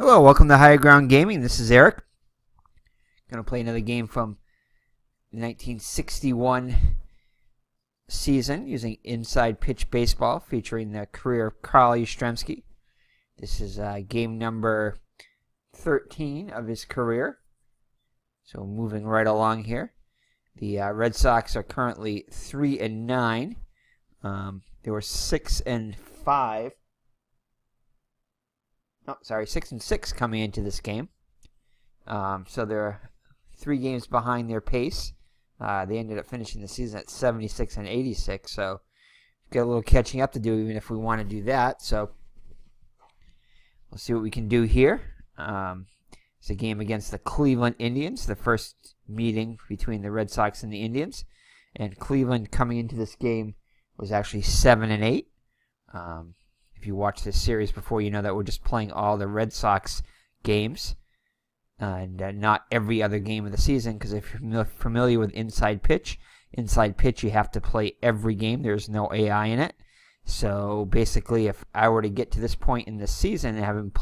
Hello, welcome to Higher Ground Gaming. This is Eric. Going to play another game from the 1961 season using inside pitch baseball featuring the career of Carl Yastrzemski. This is game number 13 of his career. So moving right along here. The Red Sox are currently 3-9. They were 6-5. 6-6 coming into this game. So they're 3 games behind their pace. They ended up finishing the season at 76 and 86. So we've got a little catching up to do, even if we want to do that. So we'll see what we can do here. It's a game against the Cleveland Indians, the first meeting between the Red Sox and the Indians. And Cleveland coming into this game was actually 7-8. If you watch this series before, you know that we're just playing all the Red Sox games and not every other game of the season, because if you're familiar with inside pitch, you have to play every game. There's no AI in it. So basically, if I were to get to this point in the season and having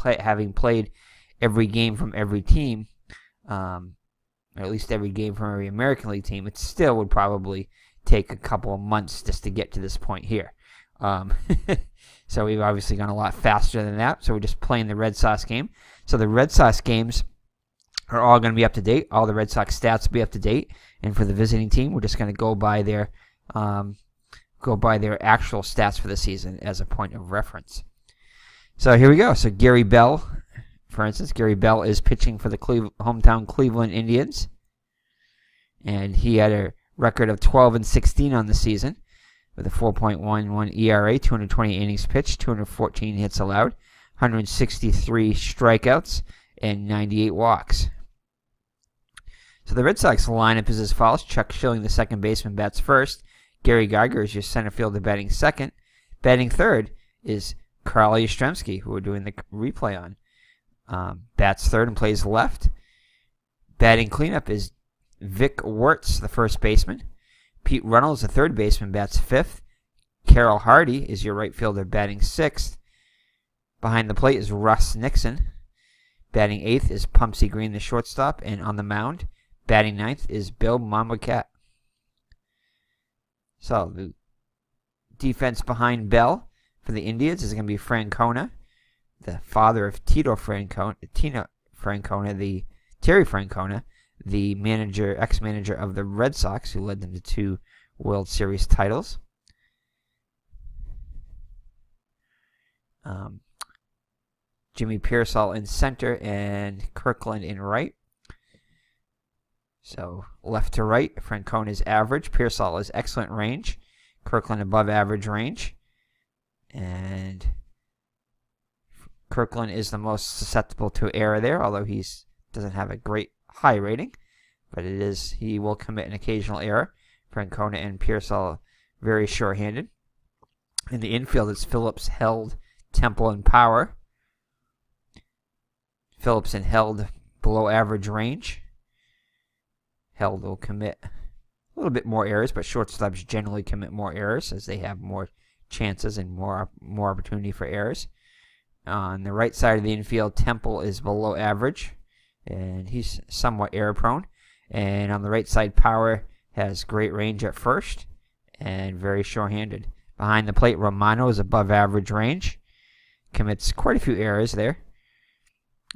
played every game from every team, or at least every game from every American League team, it still would probably take a couple of months just to get to this point here. So we've obviously gone a lot faster than that. So we're just playing the Red Sox game. So the Red Sox games are all going to be up to date. All the Red Sox stats will be up to date. And for the visiting team, we're just going to go by their actual stats for the season as a point of reference. So here we go. So Gary Bell, for instance, Gary Bell is pitching for the hometown Cleveland Indians, and he had a record of 12-16 on the season, with a 4.11 ERA, 220 innings pitched, 214 hits allowed, 163 strikeouts, and 98 walks. So the Red Sox lineup is as follows. Chuck Schilling, the second baseman, bats first. Gary Geiger is your center fielder, batting second. Batting third is Carl Yastrzemski, who we're doing the replay on. Bats third and plays left. Batting cleanup is Vic Wertz, the first baseman. Pete Reynolds, the third baseman, bats fifth. Carroll Hardy is your right fielder, batting sixth. Behind the plate is Russ Nixon. Batting eighth is Pumpsy Green, the shortstop. And on the mound, batting ninth is Bill Mamba Cat. So the defense behind Bell for the Indians is going to be Francona, the father of Terry Francona, the ex-manager of the Red Sox, who led them to 2 World Series titles. Jimmy Pearsall in center and Kirkland in right. So left to right, Francona is average. Pearsall is excellent range. Kirkland above average range. And Kirkland is the most susceptible to error there, although he doesn't have a great high rating, but he will commit an occasional error. Francona and Pearsall very sure-handed. In the infield, it's Phillips, Held, Temple, and Power. Phillips and Held below average range. Held will commit a little bit more errors, but shortstops generally commit more errors as they have more chances and more opportunity for errors. On the right side of the infield, Temple is below average, and he's somewhat error prone. And on the right side, Power has great range at first and very sure-handed. Behind the plate, Romano is above average range, commits quite a few errors there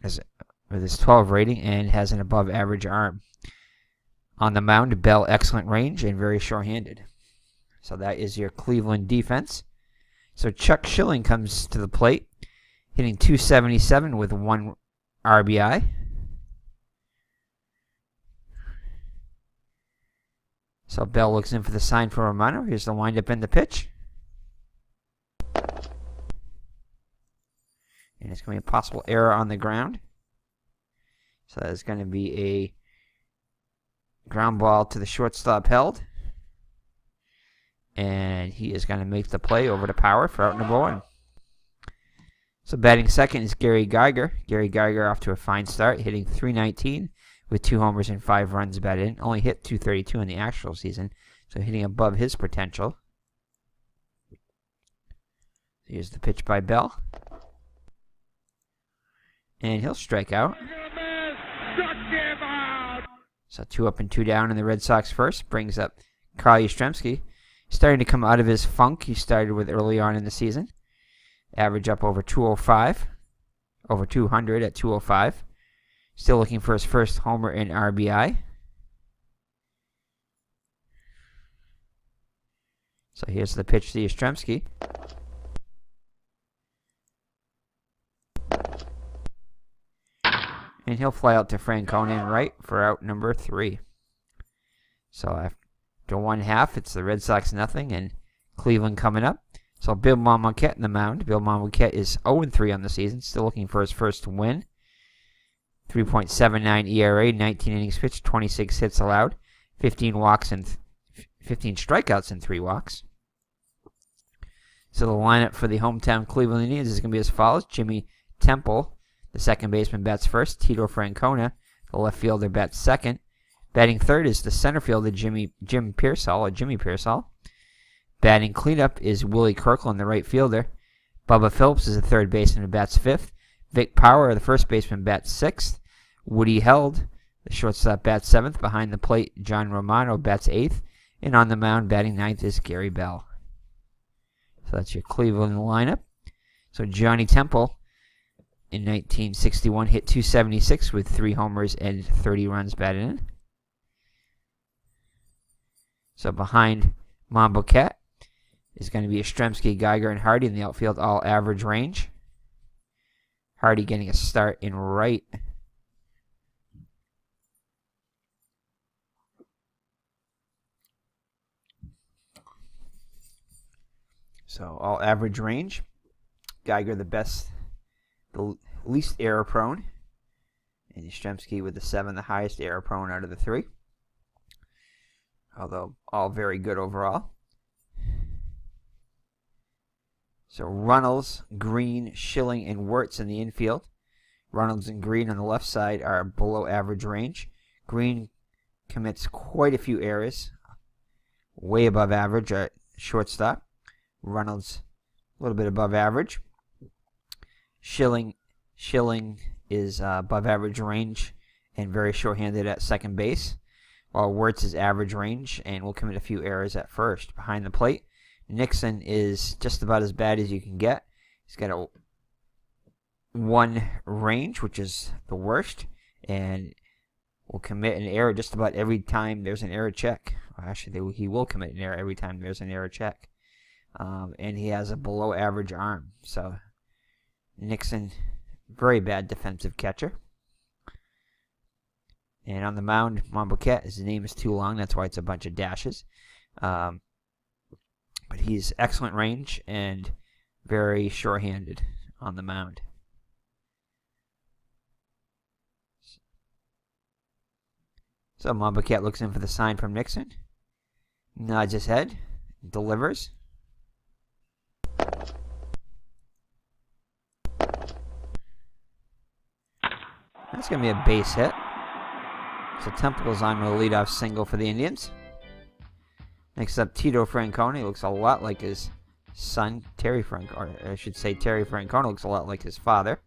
with his 12 rating, and has an above average arm. On the mound, Bell, excellent range and very sure-handed. So that is your Cleveland defense. So Chuck Schilling comes to the plate, hitting .277 with 1 RBI. So Bell looks in for the sign for Romano. Here's the windup and the pitch. And it's going to be a possible error on the ground. So that's going to be a ground ball to the shortstop, Held. And he is going to make the play over to Power for out number 1. So batting second is Gary Geiger. Gary Geiger off to a fine start, hitting .319 with 2 homers and 5 runs batted in. Only hit .232 in the actual season, so hitting above his potential. Here's the pitch by Bell. And he'll strike out. So 2 up and 2 down in the Red Sox first. Brings up Carl Yastrzemski. Starting to come out of his funk he started with early on in the season. Average up over 205. Over 200 at 205. Still looking for his first homer in RBI. So here's the pitch to Yastrzemski. And he'll fly out to Francona in right for out number 3. So after 1/2, it's the Red Sox nothing and Cleveland coming up. So Bill Marquette in the mound. Bill Marquette is 0-3 on the season. Still looking for his first win. 3.79 ERA, 19 innings pitched, 26 hits allowed, 15 walks and 15 strikeouts and 3 walks. So the lineup for the hometown Cleveland Indians is going to be as follows. Jimmy Temple, the second baseman, bats first. Tito Francona, the left fielder, bats second. Batting third is the center fielder, Jimmy Pearsall. Batting cleanup is Willie Kirkland, the right fielder. Bubba Phillips is the third baseman and bats fifth. Vic Power, the first baseman, bats sixth. Woody Held, the shortstop, bats seventh. Behind the plate, John Romano bats eighth. And on the mound, batting ninth, is Gary Bell. So that's your Cleveland lineup. So Johnny Temple, in 1961, hit .276 with 3 homers and 30 runs batted in. So behind Marquette is going to be Yastrzemski, Geiger, and Hardy in the outfield, all average range. Hardy getting a start in right. So all average range. Geiger the least error prone. And Yastrzemski with the 7, the highest error prone out of the 3. Although all very good overall. So Runnels, Green, Schilling, and Wirtz in the infield. Runnels and Green on the left side are below average range. Green commits quite a few errors, way above average at shortstop. Runnels a little bit above average. Schilling is above average range and very short-handed at second base, while Wirtz is average range and will commit a few errors at first. Behind the plate, Nixon is just about as bad as you can get. He's got a 1 range, which is the worst, and will commit an error just about every time there's an error check. Actually, he will commit an error every time there's an error check. And he has a below average arm. So Nixon, very bad defensive catcher. And on the mound, Marquette, his name is too long, that's why it's a bunch of dashes. But he's excellent range and very sure-handed on the mound. So Marquette looks in for the sign from Nixon. Nods his head. Delivers. That's going to be a base hit. So Temple is on with a leadoff single for the Indians. Next up, Tito Francona. He looks a lot like his son, Terry Francona. Or I should say Terry Francona looks a lot like his father,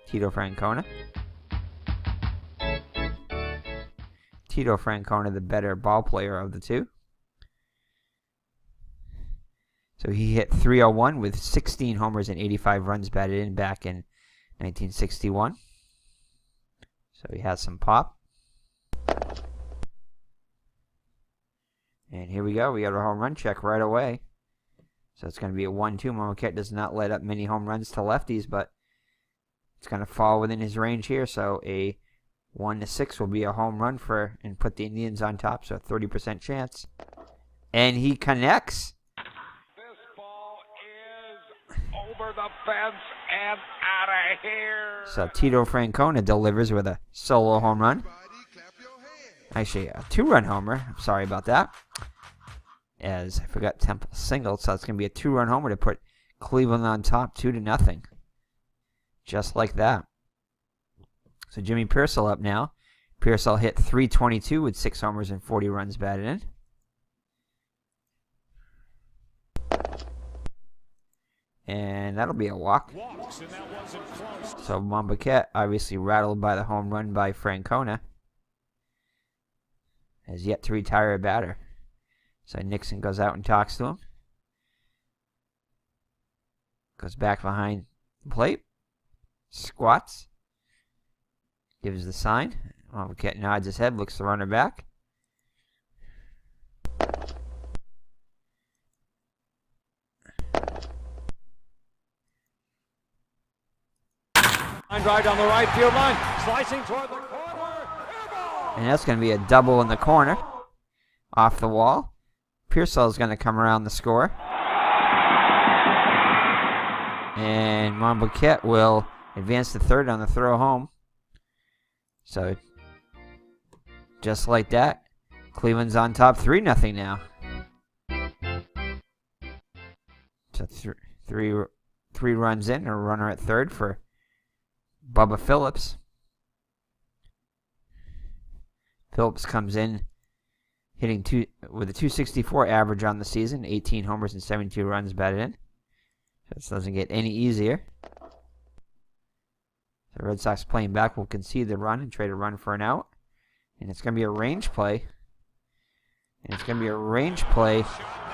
Tito Francona. Tito Francona, the better ball player of the two. So he hit .301 with 16 homers and 85 runs batted in back in 1961. So he has some pop. And here we go. We got a home run check right away. So it's going to be a 1-2. Marquette does not let up many home runs to lefties, but it's going to fall within his range here. So a 1-6 will be a home run and put the Indians on top. So a 30% chance. And he connects. This ball is over the fence and out of here. So Tito Francona delivers with a solo home run. Actually, a 2-run homer. I'm sorry about that. As I forgot Temple singled, so it's going to be a 2-run homer to put Cleveland on top 2-0. Just like that. So Jimmy Pearsall up now. Pearsall hit .322 with 6 homers and 40 runs batted in. And that'll be a walk. So Monbiquette, obviously rattled by the home run by Francona, has yet to retire a batter. So Nixon goes out and talks to him. Goes back behind the plate. Squats. Gives the sign. Monbiquette nods his head, looks the runner back. Drive down the right field line, slicing toward the corner. And that's going to be a double in the corner. Off the wall. Pearsall's going to come around the score. And Monbiquette will advance to third on the throw home. So, just like that, Cleveland's on top 3-0 now. So, three runs in, a runner at third for Bubba Phillips. Phillips comes in hitting with a 264 average on the season, 18 homers and 72 runs batted in. So this doesn't get any easier. The Red Sox playing back will concede the run and trade a run for an out. And it's going to be a range play. And it's going to be a range play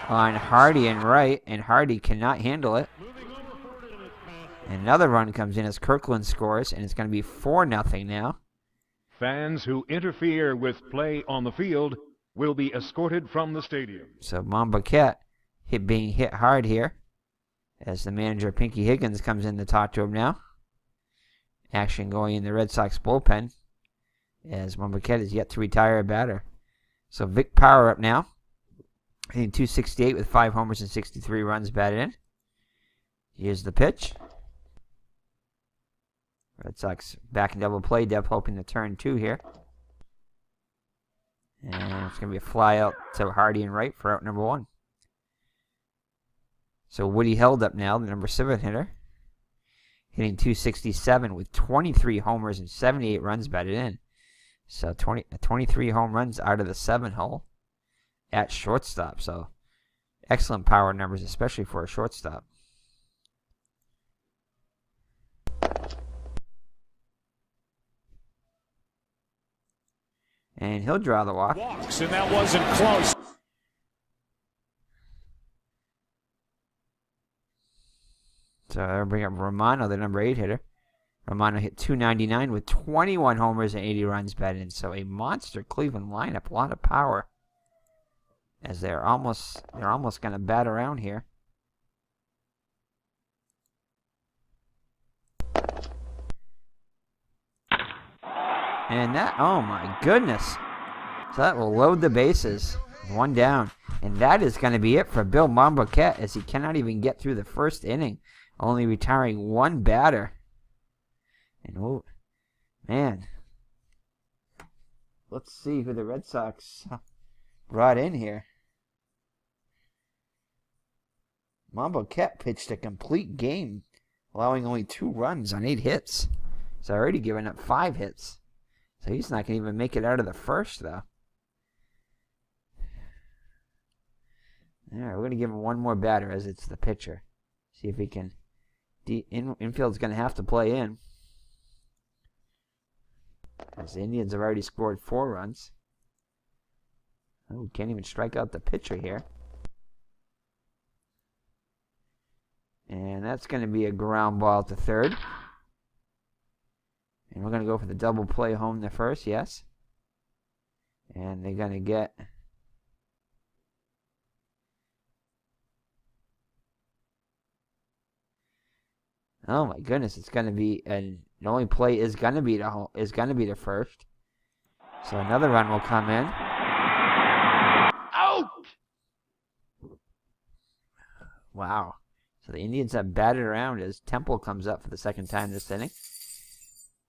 on Hardy and right, and Hardy cannot handle it. Another run comes in as Kirkland scores, and it's going to be 4-0 now. Fans who interfere with play on the field will be escorted from the stadium. So Monbiquette being hit hard here as the manager, Pinky Higgins, comes in to talk to him now. Action going in the Red Sox bullpen as Monbiquette is yet to retire a batter. So Vic Power up now, hitting 268 with 5 homers and 63 runs batted in. Here's the pitch. Red Sox back in double play. Depp hoping to turn 2 here. And it's going to be a fly out to Hardy and right for out number 1. So Woody held up now, the number 7 hitter. Hitting 267 with 23 homers and 78 runs batted in. So 23 home runs out of the 7 hole at shortstop. So excellent power numbers, especially for a shortstop. And he'll draw the walk. Walks, and that wasn't close. So I'll bring up Romano, the number 8 hitter. Romano hit 299 with 21 homers and 80 runs batted in. So a monster Cleveland lineup, a lot of power. As they're almost going to bat around here. And that, oh my goodness. So that will load the bases. 1 down. And that is going to be it for Bill Monbiquette, as he cannot even get through the first inning, only retiring 1 batter. And oh, man. Let's see who the Red Sox brought in here. Monbiquette pitched a complete game, allowing only 2 runs on 8 hits. He's already given up 5 hits. So he's not going to even make it out of the first, though. All right, we're going to give him 1 more batter as it's the pitcher. See if he can. Infield's going to have to play in, as the Indians have already scored 4 runs. Oh, we can't even strike out the pitcher here. And that's going to be a ground ball to third. And we're going to go for the double play home to first, yes. And they're going to get... Oh my goodness, it's going to be... And the only play is going to be to first. So another run will come in. Out! Wow. So the Indians have batted around as Temple comes up for the second time this inning.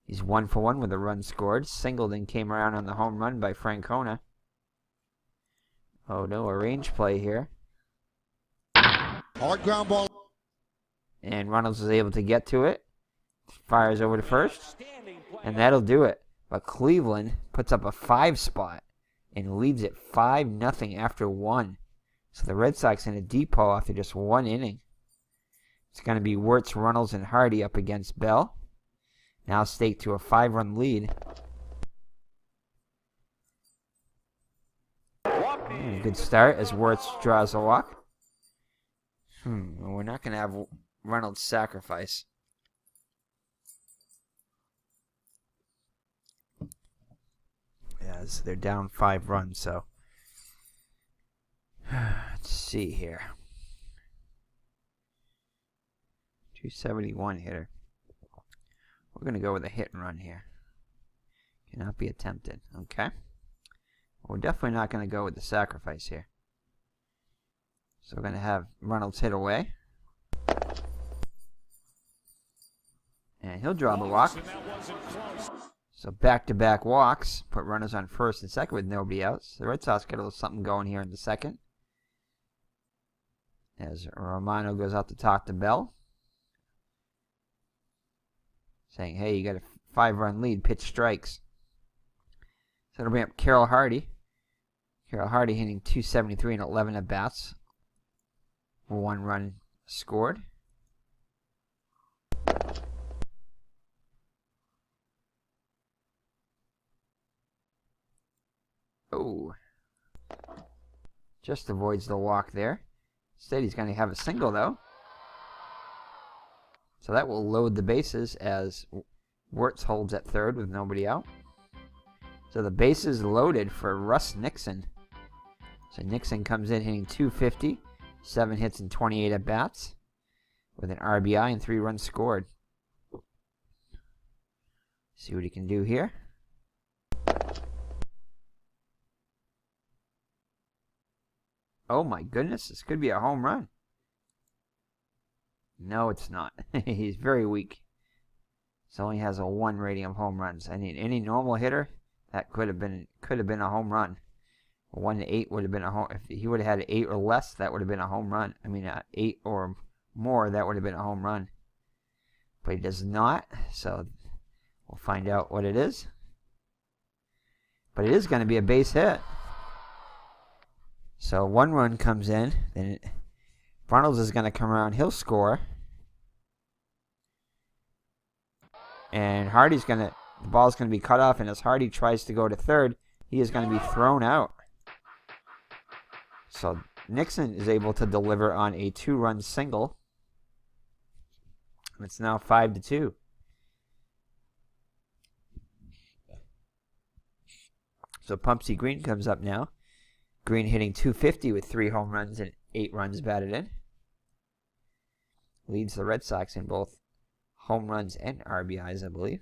He's 1 for 1 with a run scored. Singleton came around on the home run by Francona. Oh no, a range play here. Hard ground ball. And Runnels is able to get to it. Fires over to first. And that'll do it. But Cleveland puts up a 5 spot and leads it 5-0 after 1. So the Red Sox in a depot after just 1 inning. It's going to be Wirtz, Runnels, and Hardy up against Bell. Now staked to a 5-run lead. And a good start as Wirtz draws a walk. We're not going to have Reynolds sacrifice. As they're down 5 runs, so let's see here. 271 hitter. We're going to go with a hit and run here. Cannot be attempted. Okay. We're definitely not going to go with the sacrifice here. So we're going to have Reynolds hit away. And he'll draw the walk. So back-to-back walks. Put runners on first and second with nobody else. The Red Sox get a little something going here in the second. As Romano goes out to talk to Bell. Saying, hey, you got a 5-run lead. Pitch strikes. So it'll bring up Carroll Hardy. Carroll Hardy hitting 273 and 11 at-bats. 1 run scored. Oh. Just avoids the walk there. Instead, he's going to have a single, though. So that will load the bases as Wirtz holds at third with nobody out. So the bases loaded for Russ Nixon. So Nixon comes in hitting 250, 7 hits and 28 at-bats with an RBI and 3 runs scored. See what he can do here. Oh my goodness, this could be a home run. No, it's not. He's very weak. So only has a 1 rating of home runs. I mean, any normal hitter, that could have been a home run. 1 to 8 would have been a home. If he would have had 8 or less, that would have been a home run. I mean, 8 or more, that would have been a home run. But he does not. So we'll find out what it is. But it is going to be a base hit. So 1 run comes in. Then Reynolds is going to come around. He'll score. And the ball's going to be cut off. And as Hardy tries to go to third, he is going to be thrown out. So Nixon is able to deliver on a 2-run single. And it's now 5-2. So Pumpsy Green comes up now. Green hitting 250 with 3 home runs and 8 runs batted in. Leads the Red Sox in both home runs and RBIs, I believe.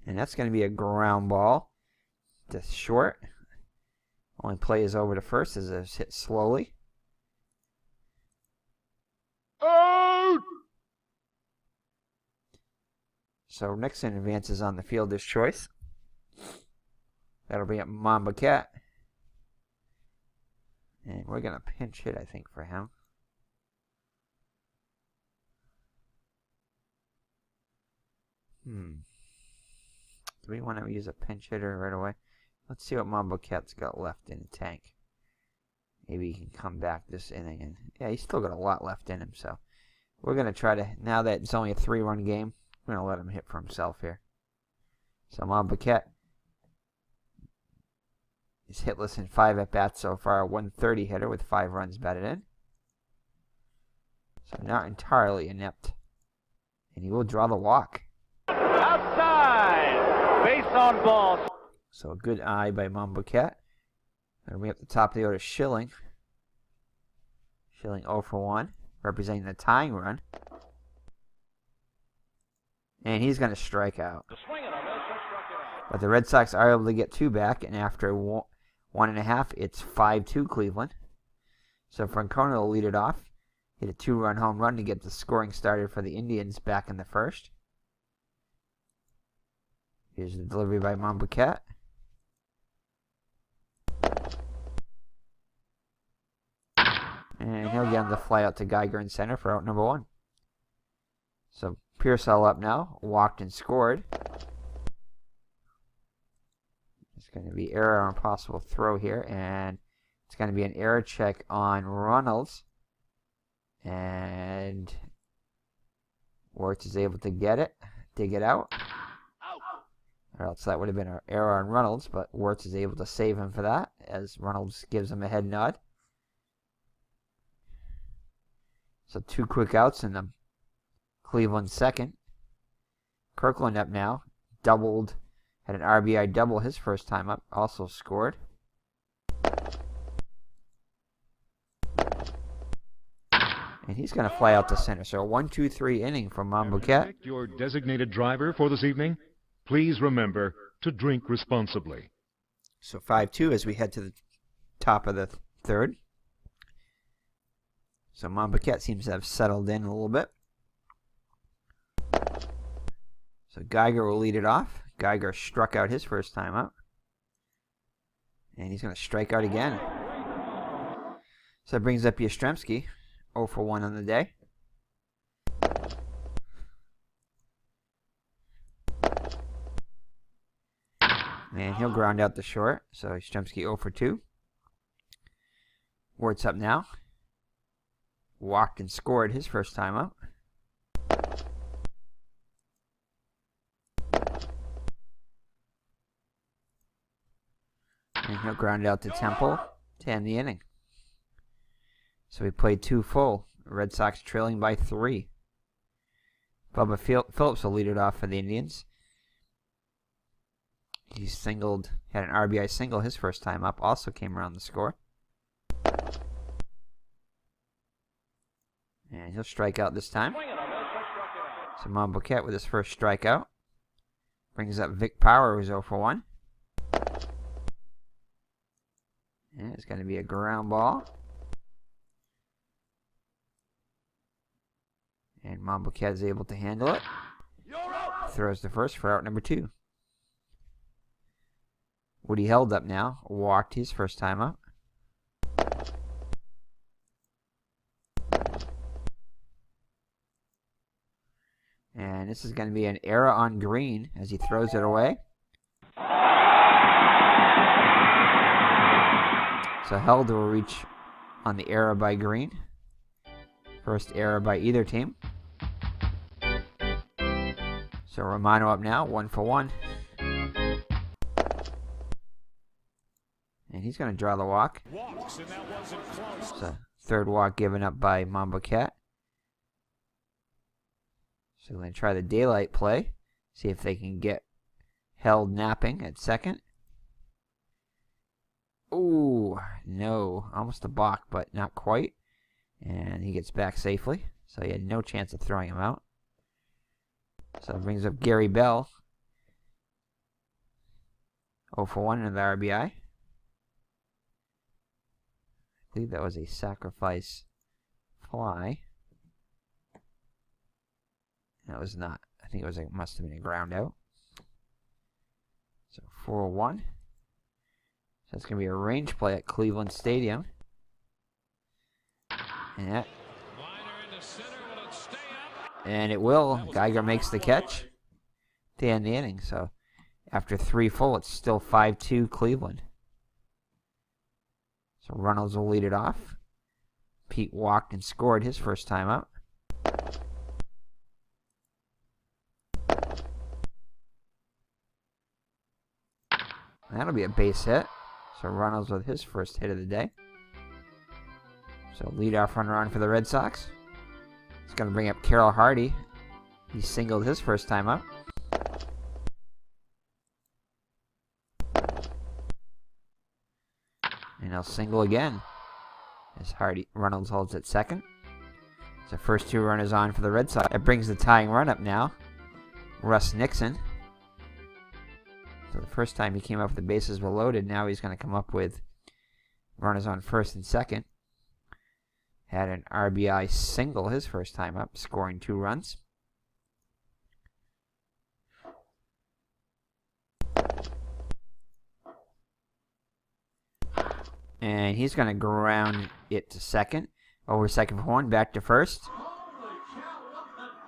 And that's going to be a ground ball to short. Only play is over to first as it's hit slowly. Out! So Nixon advances on the fielder's choice. That'll be at Mamba Cat. And we're going to pinch hit, I think, for him. Do we want to use a pinch hitter right away? Let's see what Mambo Cat's got left in the tank. Maybe he can come back this inning. And yeah, he's still got a lot left in him. So we're going to try to, now that it's only a 3-run game, we're going to let him hit for himself here. So Mambo Cat is hitless in 5 at-bats so far. A 130 hitter with 5 runs batted in. So not entirely inept. And he will draw the walk. Outside! Base on ball. So a good eye by Mambo Cat. And we up the top of the order, Schilling. Schilling 0 for 1, representing the tying run. And he's going to strike out. But the Red Sox are able to get 2 back, and after 1.5, it's 5-2 Cleveland. So Francona will lead it off. Hit a 2-run home run to get the scoring started for the Indians back in the first. Here's the delivery by Mambo Cat. And he'll get on the fly out to Geiger in center for out number 1. So Pearsall up now, walked and scored. It's going to be error on possible throw here, and it's going to be an error check on Runnels. And Wirtz is able to get it, dig it out. Or else that would have been an error on Runnels, but Wirtz is able to save him for that, as Runnels gives him a head nod. So 2 quick outs in the Cleveland second. Kirkland up now, doubled, had an RBI double his first time up, also scored. And he's going to fly out to center. So a 1-2-3 inning from Monbouquet. Your designated driver for this evening. Please remember to drink responsibly. So 5-2 as we head to the top of the third. So Monbouquet seems to have settled in a little bit. So Geiger will lead it off. Geiger struck out his first time up. And he's going to strike out again. So that brings up Yastrzemski. 0 for 1 on the day. And he'll ground out the short. So Yastrzemski 0 for 2. Wirtz up now. Walked and scored his first time up. And he'll ground out to Temple to end the inning. So we played 2 full. Red Sox trailing by 3. Bubba Phillips will lead it off for the Indians. He singled, had an RBI single his first time up, also came around the score. And he'll strike out this time. So Monbouquet with his first strikeout. Brings up Vic Power, who's 0 for 1. And it's going to be a ground ball. And Monbouquet is able to handle it. Throws the first for out number 2. Woody held up now. Walked his first time up. And this is going to be an error on Green as he throws it away. So Held will reach on the error by Green. First error by either team. So Romano up now, 1 for 1. And he's going to draw the walk. So third walk given up by Monbouquet. So we're going to try the daylight play. See if they can get Held napping at second. Ooh, no. Almost a balk, but not quite. And he gets back safely. So he had no chance of throwing him out. So it brings up Gary Bell. 0 for 1 in the RBI. I believe that was a sacrifice fly. That was not. I think it was must have been a ground out. So 4-1. So it's going to be a range play at Cleveland Sadium. And it will. Geiger makes the catch to end the inning. So after 3 full, it's still 5-2 Cleveland. So Runnels will lead it off. Pete walked and scored his first time up. That'll be a base hit. So Runnels with his first hit of the day. So leadoff runner on for the Red Sox. It's going to bring up Carroll Hardy. He singled his first time up. And he'll single again as Runnels holds at second. So first 2 runners on for the Red Sox. That brings the tying run up now. Russ Nixon. So the first time he came up with the bases were loaded, now he's going to come up with runners on first and second. Had an RBI single his first time up, scoring 2 runs. And he's going to ground it to second. Over second for 1, back to first.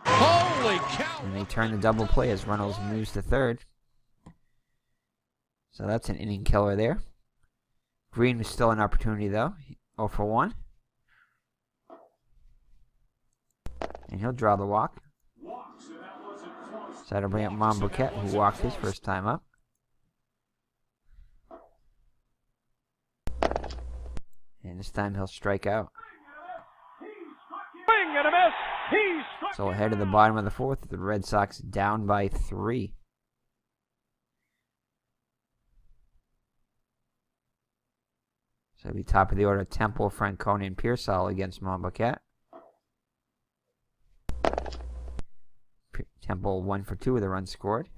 Holy cow! And they turn the double play as Runnels moves to third. So that's an inning killer there. Green was still an opportunity though. 0 for 1. And he'll draw the walk. So that'll bring up Monboquette, who walked his first time up. And this time he'll strike out. Swing and a miss. He struck. So ahead of the bottom of the 4th, the Red Sox down by 3. So it'll be top of the order: Temple, Francona, and Pearsall against Monboquette. Temple 1 for 2 with a run scored.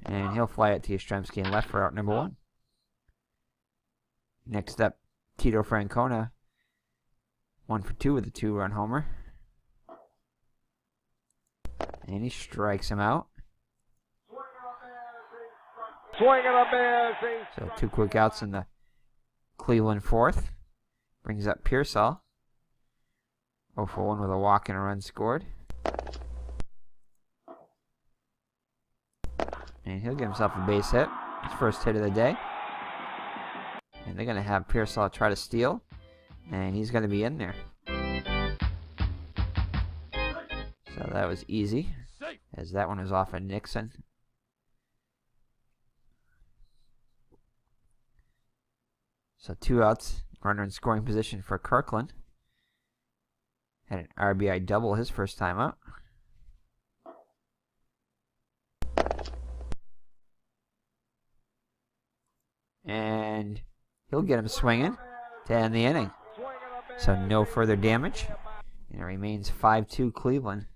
And he'll fly it to Yastrzemski and left for out number 1. Next up, Tito Francona, 1 for 2 with a 2-run homer. And he strikes him out. Swing and a miss. So 2 quick outs in the Cleveland 4th. Brings up Pearsall. 0 for 1 with a walk and a run scored. And he'll get himself a base hit. His first hit of the day. And they're going to have Pearsall try to steal. And he's going to be in there. So that was easy, as that one was off of Nixon. So 2 outs. Runner in scoring position for Kirkland. Had an RBI double his first time up. And he'll get him swinging to end the inning. So no further damage. And it remains 5-2 Cleveland.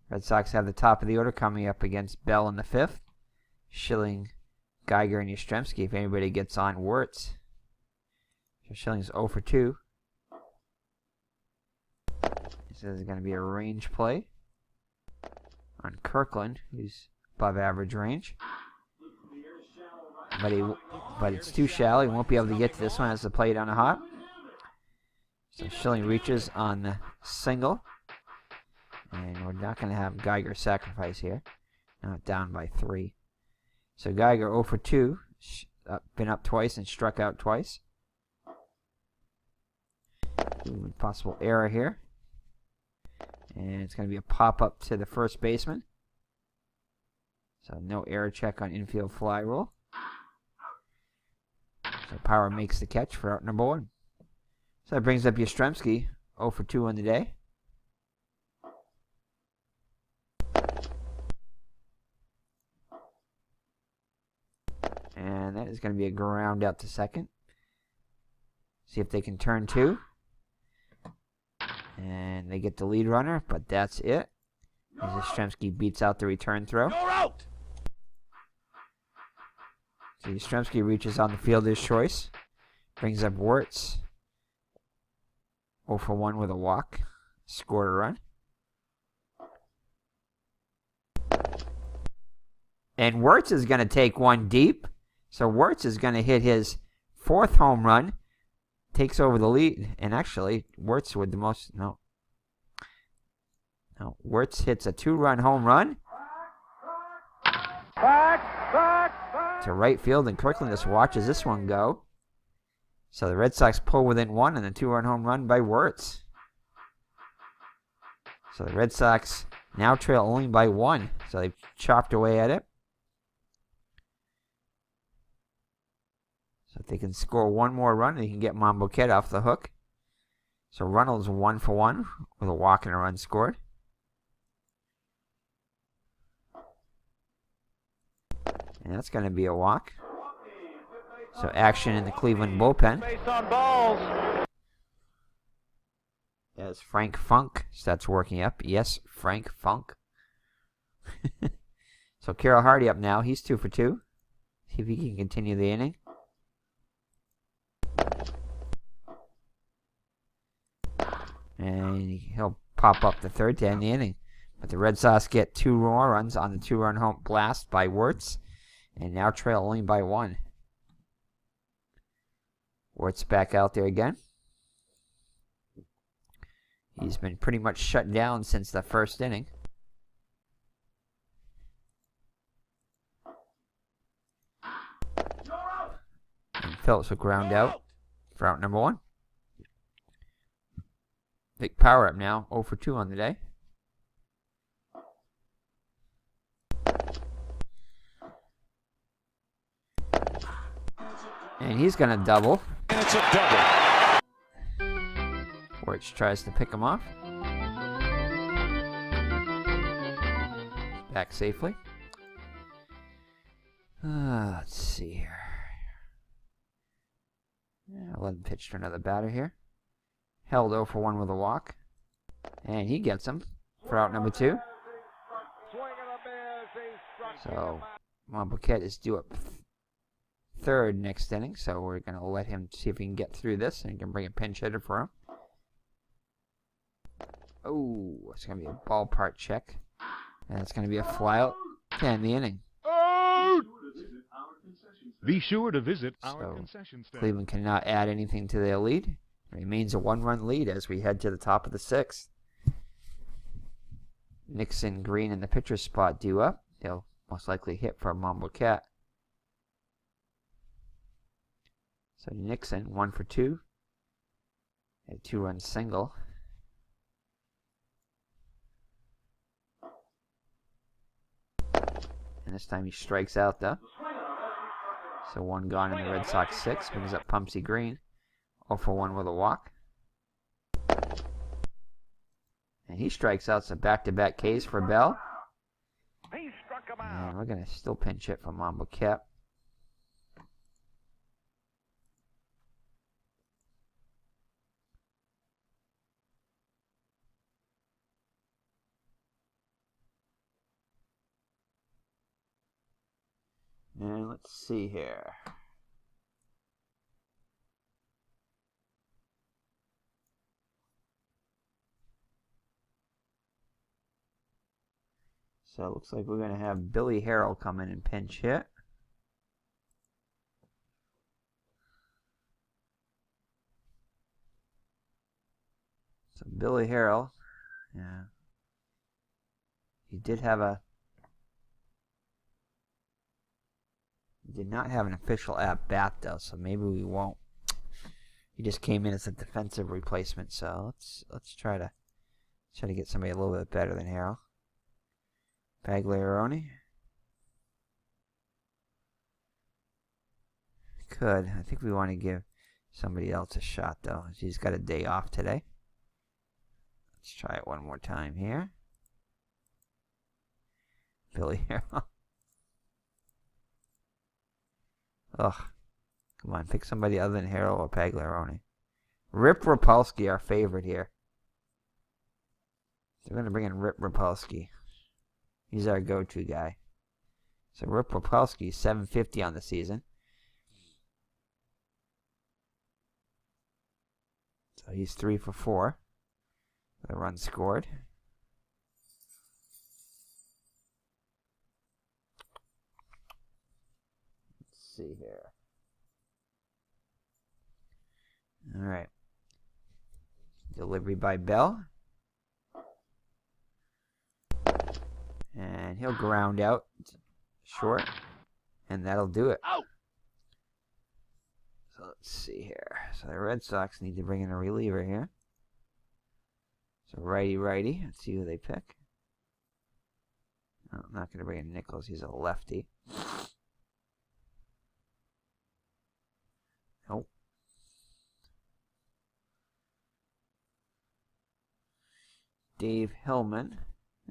Red Sox have the top of the order coming up against Bell in the 5th. Schilling, Geiger, and Yastrzemski if anybody gets on Wirtz. So Schilling's 0 for 2. This is going to be a range play on Kirkland, who's above average range. But it's too shallow. He won't be able to get to this one as the plate on a hop. So Schilling reaches on the single. And we're not going to have Geiger sacrifice here. Now down by 3. So Geiger 0 for 2. Been up twice and struck out twice. Ooh, possible error here. And it's going to be a pop-up to the first baseman. So no error check on infield fly rule. So Power makes the catch for out number 1. So that brings up Yastrzemski, 0 for 2 on the day. And that is going to be a ground out to second. See if they can turn 2. And they get the lead runner, but that's it. As Yastrzemski beats out the return throw. You're out. So Yastrzemski reaches on the fielder's choice. Brings up Wirtz. 0 for 1 with a walk. Scored a run. And Wirtz is going to take one deep. So Wirtz is going to hit his 4th home run. Takes over the lead. And actually, Wirtz with the most... No. Wirtz hits a 2-run home run. Back. To right field, and Kirkland just watches this one go. So the Red Sox pull within 1 and a 2-run home run by Wirtz. So the Red Sox now trail only by 1. So they've chopped away at it. So if they can score one more run, they can get Monboquette off the hook. So Runnels 1 for 1 with a walk and a run scored. And that's going to be a walk. So action in the Cleveland bullpen. Based on balls. As Frank Funk starts working up. Yes, Frank Funk. So Carroll Hardy up now. He's 2 for 2. See if he can continue the inning. And he'll pop up the 3rd to end the inning. But the Red Sox get 2 more runs on the 2-run home blast by Wirtz. And now trail only by 1. Wirtz back out there again. He's been pretty much shut down since the 1st inning. Phillips will ground out for out number 1. Big power up now, 0 for 2 on the day. And he's going to double. And it's a double. Wirtz tries to pick him off. Back safely. Let's see here. Yeah, I'll let him pitch to another batter here. Held 0 for 1 with a walk. And he gets him for out number 2. So, Monboquette is due up third next inning. So we're going to let him see if he can get through this and can bring a pinch hitter for him. Oh, it's going to be a ballpark check. And it's going to be a flyout to end the inning. Be sure to visit our concession stand. Cleveland cannot add anything to their lead. It remains a 1-run lead as we head to the top of the 6th. Nixon, Green in the pitcher's spot due up. They'll most likely hit for Monboquette. So Nixon, 1 for 2. A 2-run single. And this time he strikes out though. So 1 gone in the Red Sox 6. Brings up Pumpsy Green. 0 for 1 with a walk. And he strikes out, some back-to-back Ks for Bell. He struck him out. And we're going to still pinch hit for Monboquette. And let's see here. So it looks like we're going to have Billy Harrell come in and pinch hit. So Billy Harrell, yeah, he did not have an official at bat though, so maybe we won't. He just came in as a defensive replacement, so let's try to get somebody a little bit better than Harrell. Pagliarone. I think we want to give somebody else a shot though. He's got a day off today. Let's try it one more time here. Billy Harrell. Ugh. Come on, pick somebody other than Harrell or Pagliarone. Rip Rapolsky, our favorite here. So we're going to bring in Rip Rapolsky. He's our go-to guy. So Rip Rapolsky, 750 on the season. So he's 3 for 4. The run scored. Let's see here. All right. Delivery by Bell. And he'll ground out short. And that'll do it. So let's see here. So the Red Sox need to bring in a reliever here. So righty. Let's see who they pick. No, I'm not going to bring in Nichols. He's a lefty. Nope. Dave Hillman.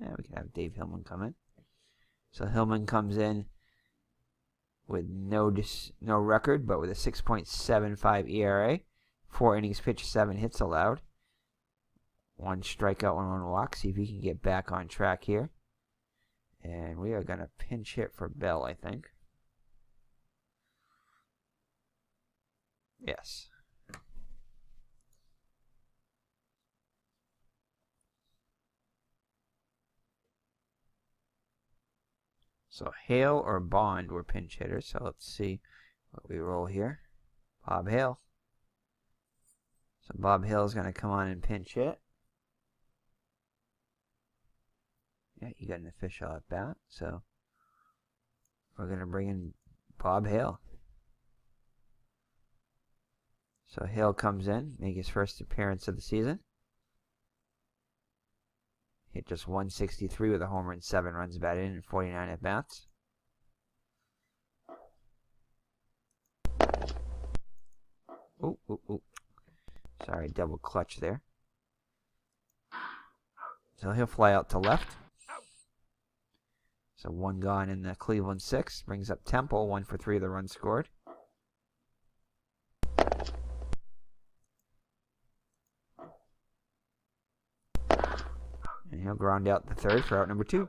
Yeah, we can have Dave Hillman come in. So Hillman comes in with no record, but with a 6.75 ERA. 4 innings pitched, 7 hits allowed. 1 strikeout, 1 walk. See if he can get back on track here. And we are going to pinch hit for Bell, I think. Yes. So Hale or Bond were pinch hitters. So let's see what we roll here. Bob Hale. So Bob Hale is going to come on and pinch hit. Yeah, you got an official at bat. So we're going to bring in Bob Hale. So Hill comes in, make his first appearance of the season. Hit just 163 with a homer and 7 runs batted in and 49 at-bats. Ooh. Sorry, double clutch there. So he'll fly out to left. So 1 gone in the Cleveland 6. Brings up Temple, 1 for 3 of the runs scored. And he'll ground out the 3rd for out number 2.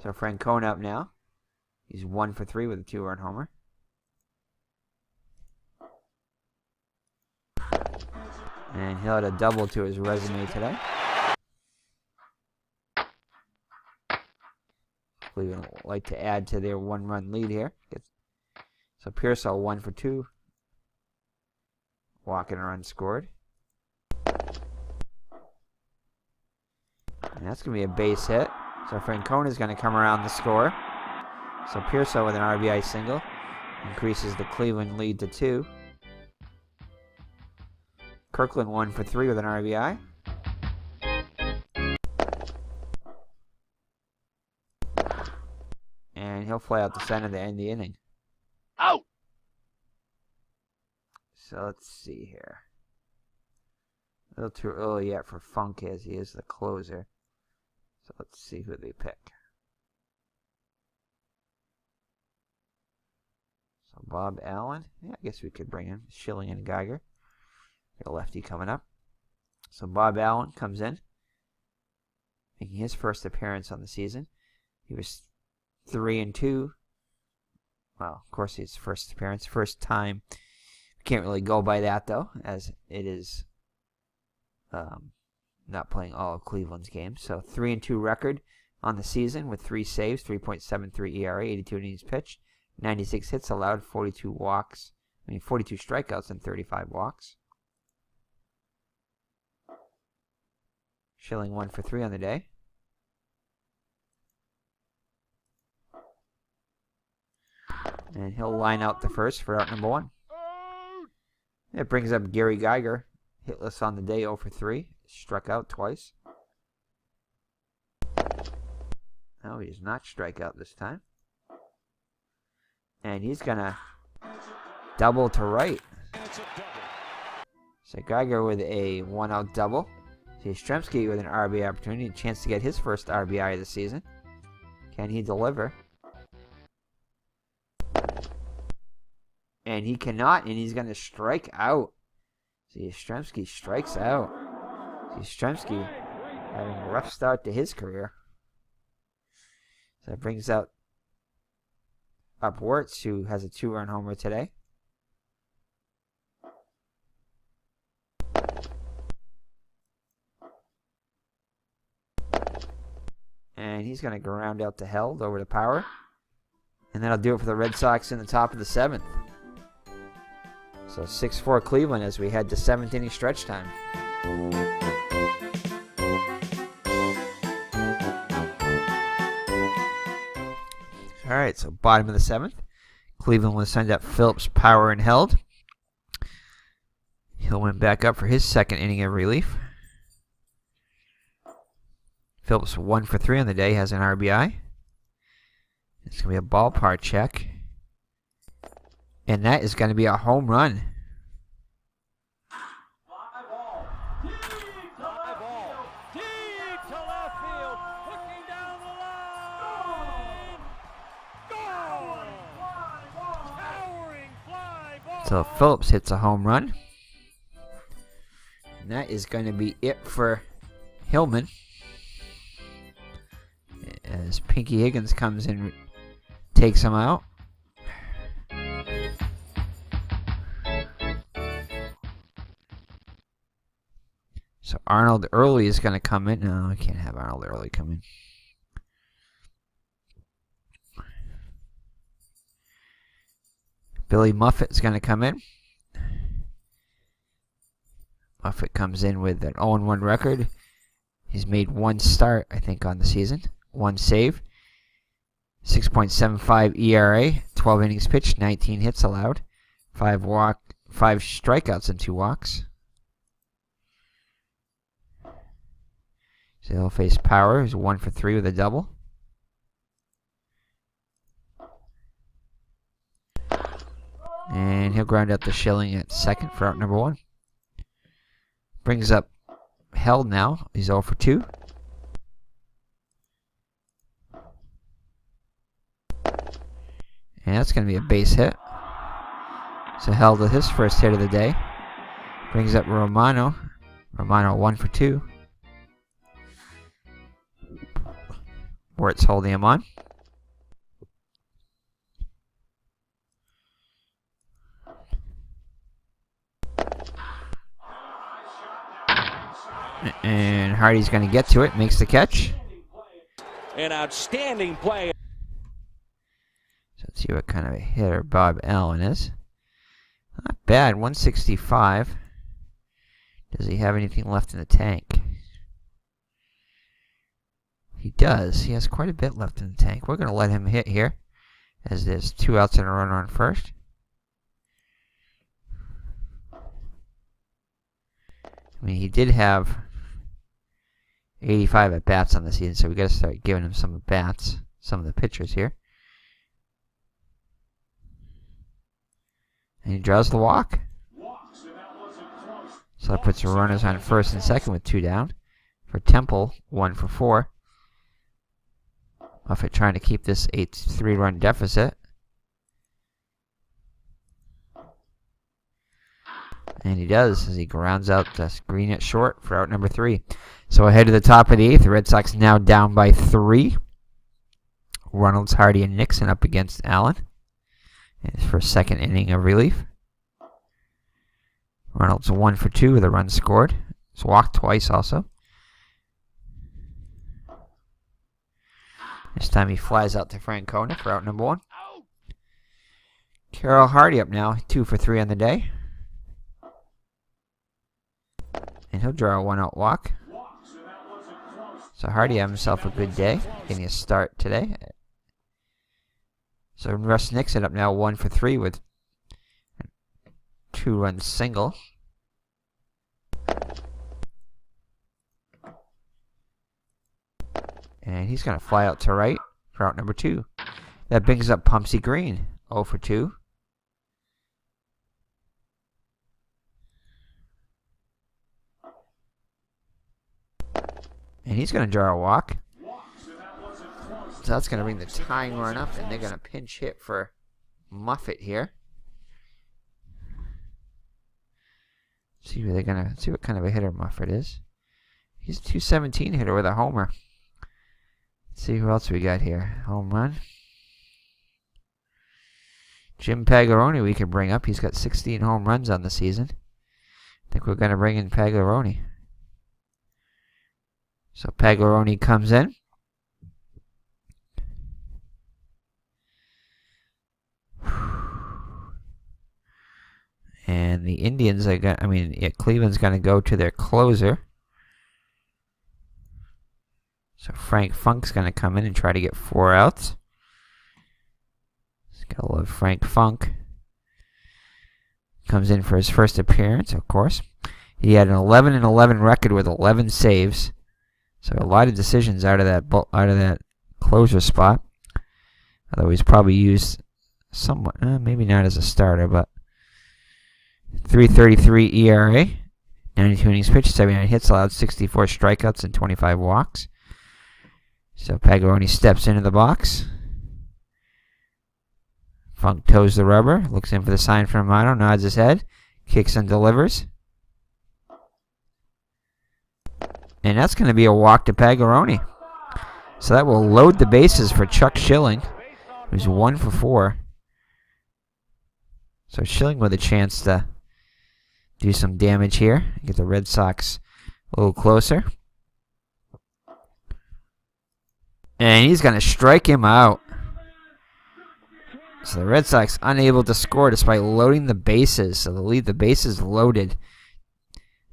So Francona up now. He's 1 for 3 with a 2-run homer. And he'll add a double to his resume today. Cleveland would like to add to their 1-run lead here. So Pearsall 1 for 2. Walking a run scored. And that's going to be a base hit. So Francona is going to come around the score. So Pearsall with an RBI single increases the Cleveland lead to 2. Kirkland 1 for 3 with an RBI. And he'll fly out the center to end the inning. Out! So let's see here. A little too early yet for Funk as he is the closer. So let's see who they pick. So Bob Allen. Yeah, I guess we could bring in Schilling and Geiger. Got a lefty coming up. So Bob Allen comes in, making his first appearance on the season. He was 3-2. Well, of course, his first appearance, first time. Can't really go by that though, as it is not playing all of Cleveland's games. So 3-2 record on the season with 3 saves, 3.73 ERA, 82 innings pitched, 96 hits allowed, 42 strikeouts and 35 walks. Schilling 1 for 3 on the day. And he'll line out the first for out number 1. It brings up Gary Geiger, hitless on the day, 0 for 3. Struck out twice. No, he does not strike out this time. And he's going to double to right. So Geiger with a 1-out double. Yastrzemski with an RBI opportunity, a chance to get his first RBI of the season. Can he deliver? And he cannot, and he's going to strike out. So Yastrzemski strikes out. Yastrzemski having a rough start to his career. So that brings out up Wirtz, who has a 2-run homer today. And he's going to ground out to Held over to Power. And that'll do it for the Red Sox in the top of the 7th. So 6-4 Cleveland as we head to 7th inning stretch time. All right, so bottom of the 7th. Cleveland will send up Phillips, Power, and Held. He'll went back up for his 2nd inning of relief. Phillips 1 for 3 on the day, has an RBI. It's going to be a ballpark check. And that is going to be a home run. Fly ball. Deep to left field. Looking down the line. Gone. Towering fly ball. So Phillips hits a home run. And that is going to be it for Hillman. As Pinky Higgins comes in, takes him out. So Arnold Early is going to come in. No, I can't have Arnold Early come in. Billy Muffett is going to come in. Muffett comes in with an 0-1 record. He's made 1 start, I think, on the season. 1 save. 6.75 ERA. 12 innings pitched, 19 hits allowed, 5 strikeouts and 2 walks. So he'll face Power, who's 1 for 3 with a double. And he'll ground out the Schilling at second for out number 1. Brings up Held now. He's 0 for 2. And that's going to be a base hit. So Held with his first hit of the day. Brings up Romano. Romano 1 for 2. Wert's holding him on. And Hardy's going to get to it, makes the catch. An outstanding play. So let's see what kind of a hitter Bob Allen is. Not bad, 165. Does he have anything left in the tank? He does. He has quite a bit left in the tank. We're going to let him hit here, as there's 2 outs and a runner on first. I mean, he did have 85 at-bats on the season, so we got to start giving him some at-bats, some of the pitchers here. And he draws the walk. So that puts the runners on first and second with 2 down. For Temple, 1 for 4. Buffett trying to keep this 3-run deficit. And he does, as he grounds out Green at short for out number 3. So ahead of the top of the 8th, the Red Sox now down by 3. Reynolds, Hardy, and Nixon up against Allen. And for second inning of relief. Reynolds 1 for 2 with a run scored. He's walked twice also. This time he flies out to Francona for out number 1. Carroll Hardy up now, 2 for 3 on the day. And he'll draw a 1-out walk. So Hardy had himself a good day, getting a start today. So Russ Nixon up now 1 for 3 with a 2-run single. And he's going to fly out to right for out number 2. That brings up Pumpsy Green, 0 for 2. And he's going to draw a walk. So that's going to bring the tying run up, and they're going to pinch hit for Muffet here. See what kind of a hitter Muffet is. He's a 217 hitter with a homer. Let's see who else we got here. Home run. Jim Pagaroni we can bring up. He's got 16 home runs on the season. I think we're going to bring in Pagaroni. So Pagaroni comes in. And the Indians are Cleveland's going to go to their closer. So Frank Funk's going to come in and try to get 4 outs. Just gotta love Frank Funk. Comes in for his first appearance, of course. He had an 11-11 record with 11 saves. So a lot of decisions out of that closer spot. Although he's probably used somewhat, maybe not as a starter, but 3.33 ERA, 92 innings pitched, 79 hits allowed, 64 strikeouts, and 25 walks. So Pagaroni steps into the box. Funk toes the rubber, looks in for the sign from Romano, nods his head, kicks and delivers. And that's going to be a walk to Pagaroni. So that will load the bases for Chuck Schilling, who's 1 for 4. So Schilling with a chance to do some damage here, get the Red Sox a little closer. And he's going to strike him out. So the Red Sox unable to score despite loading the bases. So they'll leave the bases loaded.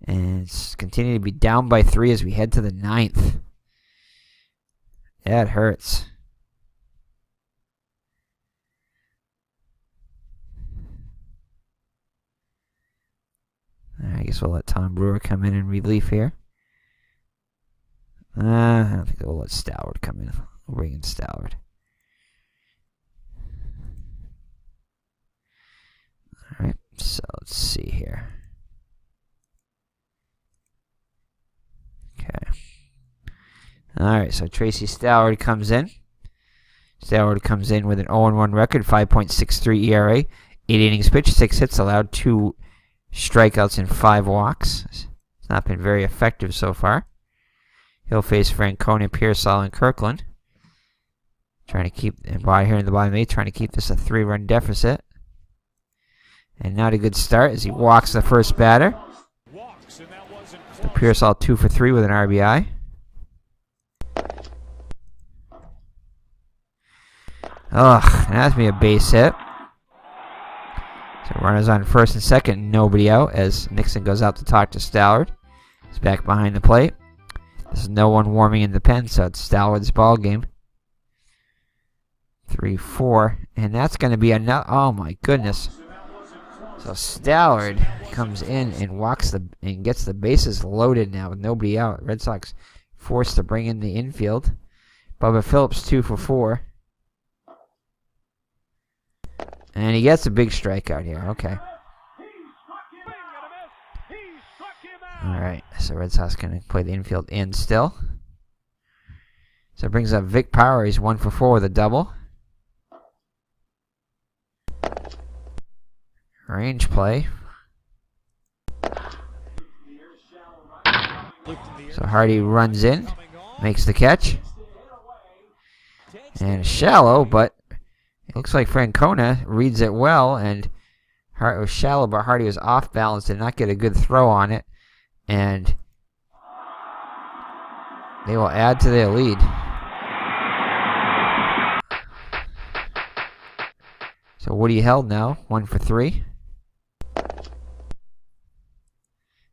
And it's continuing to be down by 3 as we head to the 9th. That hurts. guess we'll let Tom Brewer come in relief here. I don't think we'll let Stallard come in. We'll bring in Stallard. Alright, so let's see here. Okay. Alright, so Tracy Stallard comes in. Stallard comes in with an 0-1 record, 5.63 ERA, 8 innings pitched, 6 hits allowed, 2 strikeouts and 5 walks. It's not been very effective so far. He'll face Francona, Pearsall, and Kirkland. Trying to keep, and by here in the bottom 8, trying to keep this a 3-run deficit. And not a good start as he walks the first batter. So Pearsall 2 for 3 with an RBI. Ugh, that's me a base hit. So runners on first and second, nobody out as Nixon goes out to talk to Stallard. He's back behind the plate. There's no one warming in the pen, so it's Stallard's ball game. 3-4, and that's going to be another. Oh my goodness! So Stallard comes in and gets the bases loaded now with nobody out. Red Sox forced to bring in the infield. Bubba Phillips 2 for 4, and he gets a big strikeout here. Okay. Alright, so Red Sox going to play the infield in still. So it brings up Vic Power. He's 1 for 4 with a double. Range play. So Hardy runs in, makes the catch. And shallow, but it looks like Francona reads it well. And it was shallow, but Hardy was off balance, did not get a good throw on it. And they will add to their lead. So Woody held now, 1 for 3.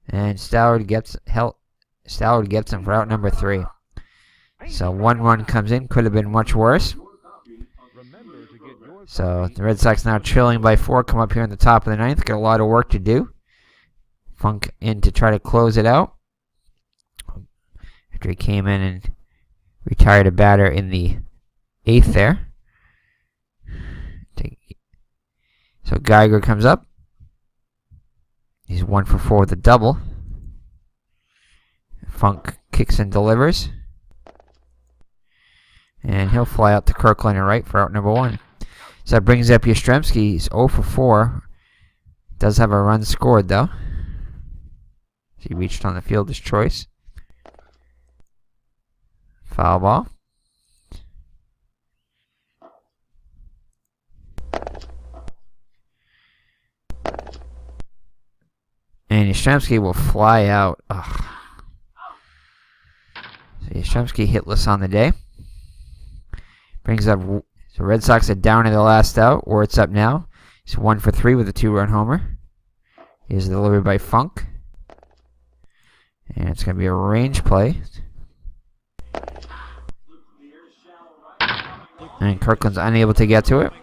And Stallard gets him for out number 3. So 1 run comes in, could have been much worse. So the Red Sox now trailing by 4, come up here in the top of the 9th, got a lot of work to do. Funk in to try to close it out after he came in and retired a batter in the 8th there. So Geiger comes up. He's 1 for 4 with a double. Funk kicks and delivers. And he'll fly out to Kirkland and right for out number 1. So that brings up Yastrzemski. He's 0 for 4. Does have a run scored though. He reached on the fielder's choice. Foul ball. And Yastrzemski will fly out. Ugh. So Yastrzemski hitless on the day. Brings up. So Red Sox are down in the last out, or it's up now. He's 1 for 3 with a 2-run homer. Here's the delivery by Funk. And it's going to be a range play. And Kirkland's unable to get to it.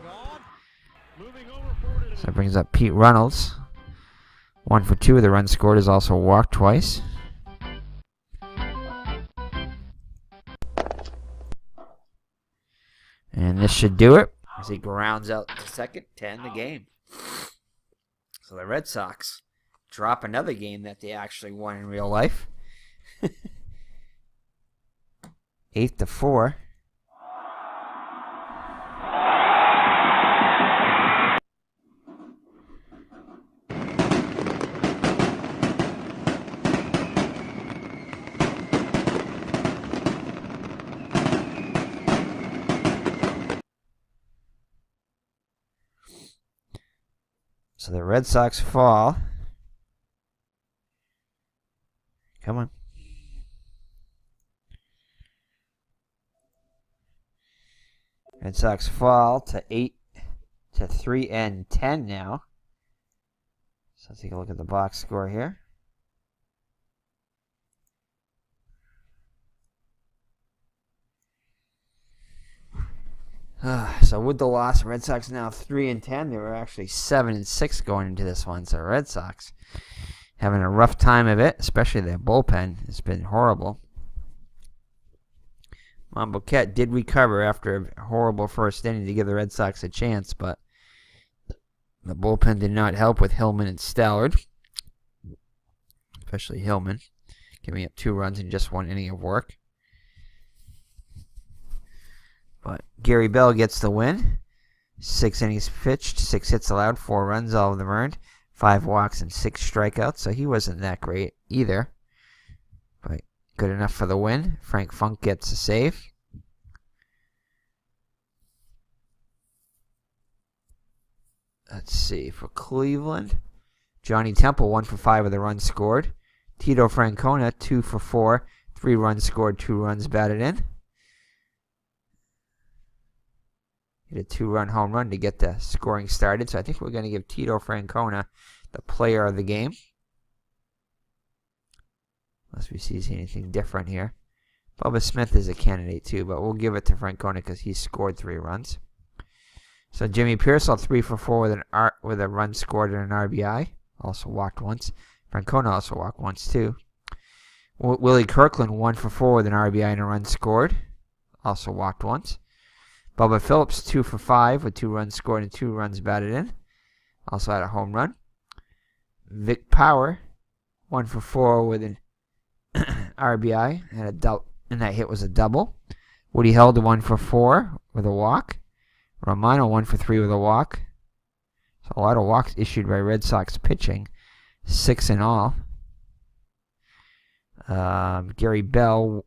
So that brings up Pete Reynolds. 1 for 2. The run scored is also walked twice. And this should do it as he grounds out the second to end the game. So the Red Sox drop another game that they actually won in real life. 8-4. So the Red Sox fall. Come on. Red Sox fall to 3-10 now. So let's take a look at the box score here. So with the loss, Red Sox now 3-10. They were actually 7-6 going into this one. So Red Sox having a rough time of it, especially their bullpen. It's been horrible. Monboquette did recover after a horrible first inning to give the Red Sox a chance, but the bullpen did not help with Hillman and Stallard, especially Hillman, giving up 2 runs in just 1 inning of work. But Gary Bell gets the win. 6 innings pitched, 6 hits allowed, 4 runs, all of them earned, 5 walks and 6 strikeouts, so he wasn't that great either. But good enough for the win. Frank Funk gets a save. Let's see, for Cleveland, Johnny Temple 1 for 5 with a run scored. Tito Francona 2 for 4, 3 runs scored, 2 runs batted in. Hit a 2-run home run to get the scoring started, so I think we're going to give Tito Francona the player of the game. Unless we see anything different here. Bubba Smith is a candidate too, but we'll give it to Francona because he scored 3 runs. So Jimmy Pearsall 3 for 4 with a run scored and an RBI. Also walked once. Francona also walked once too. Willie Kirkland 1 for 4 with an RBI and a run scored. Also walked once. Bubba Phillips 2 for 5 with 2 runs scored and 2 runs batted in. Also had a home run. Vic Power 1 for 4 with an RBI and that hit was a double. Woody Held 1 for 4 with a walk. Romano 1 for 3 with a walk. So a lot of walks issued by Red Sox pitching. 6 in all. Gary Bell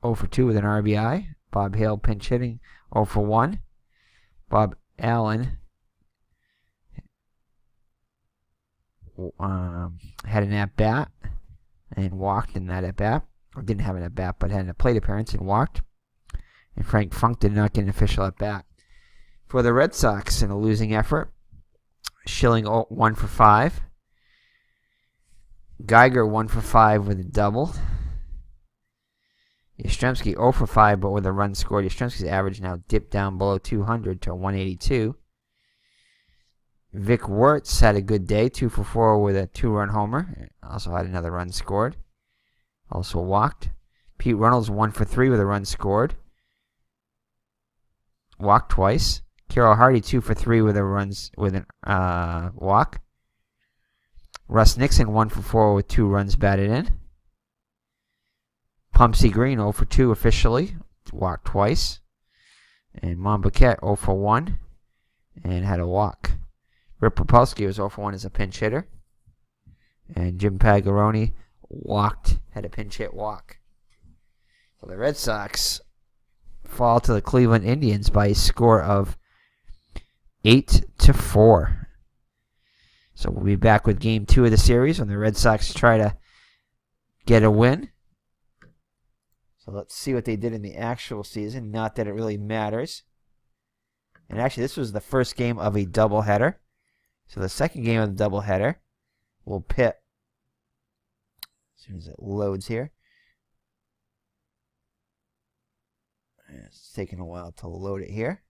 0 for 2 with an RBI. Bob Hale pinch hitting 0 for 1. Bob Allen had an at-bat and walked in that at-bat. Or didn't have an at-bat, but had a plate appearance and walked. And Frank Funk did not get an official at-bat. For the Red Sox in a losing effort, Schilling 1 for 5. Geiger 1 for 5 with a double. Yastrzemski 0 for 5, but with a run scored. Yastrzemski's average now dipped down below 200 to 182. Vic Wertz had a good day, 2 for 4 with a 2-run homer. Also had another run scored. Also walked. Pete Reynolds 1 for 3 with a run scored. Walked twice. Carroll Hardy 2 for 3 with an walk. Russ Nixon 1 for 4 with 2 runs batted in. Pumpsy Green 0 for 2 officially. Walked twice. And Monboquette 0 for 1 and had a walk. Rip Popowski was 0 for 1 as a pinch hitter. And Jim Pagaroni had a pinch hit walk. So the Red Sox fall to the Cleveland Indians by a score of 8-4. So we'll be back with Game 2 of the series when the Red Sox try to get a win. So let's see what they did in the actual season. Not that it really matters. And actually, this was the first game of a doubleheader. So the second game of the doubleheader will pit as soon as it loads here. It's taking a while to load it here.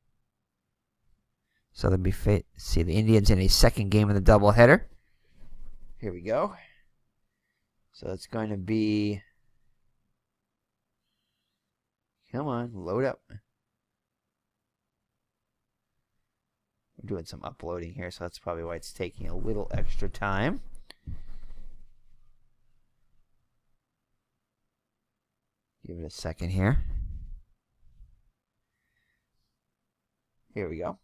So they'll be see the Indians in a second game of the doubleheader. Here we go. So it's going to be. Come on, load up. I'm doing some uploading here, so that's probably why it's taking a little extra time. Give it a second here. Here we go.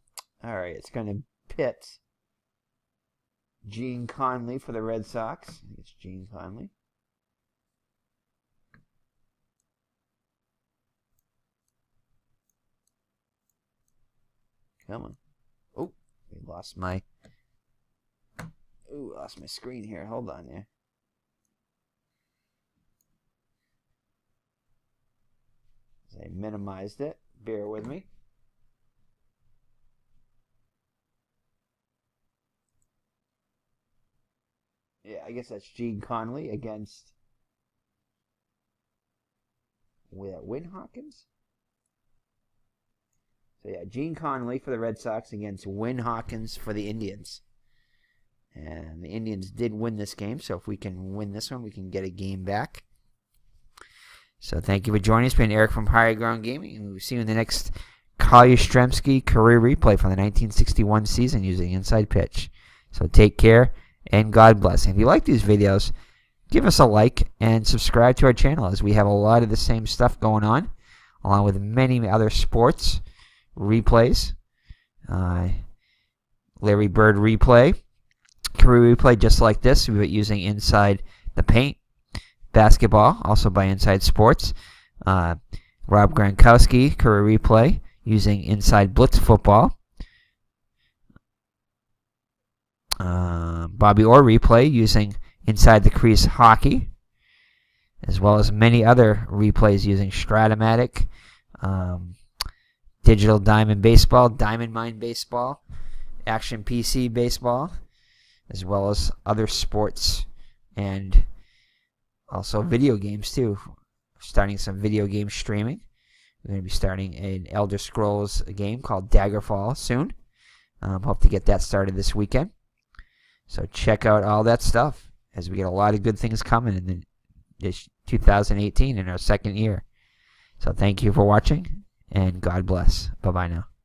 All right, it's going to pit Gene Conley for the Red Sox. I think it's Gene Conley. Come on. Oh, lost my screen here. Hold on there. I minimized it. Bear with me. Yeah, I guess that's Gene Conley against Win Hawkins. So yeah, Gene Conley for the Red Sox against Win Hawkins for the Indians. And the Indians did win this game, so if we can win this one, we can get a game back. So thank you for joining us. It's been Eric from Higher Ground Gaming, and we'll see you in the next YASTRZEMSKI career replay from the 1961 season using Inside Pitch. So take care, and God bless. And if you like these videos, give us a like and subscribe to our channel, as we have a lot of the same stuff going on, along with many other sports replays. Larry Bird replay, career replay just like this, we're using Inside the Paint. Basketball, also by Inside Sports. Rob Gronkowski, career replay, using Inside Blitz Football. Bobby Orr replay, using Inside the Crease Hockey, as well as many other replays using Stratomatic, Digital Diamond Baseball, Diamond Mine Baseball, Action PC Baseball, as well as other sports and also video games too. Starting some video game streaming. We're going to be starting an Elder Scrolls game called Daggerfall soon. Hope to get that started this weekend. So check out all that stuff, as we get a lot of good things coming in this 2018 in our second year. So thank you for watching, and God bless. Bye-bye now.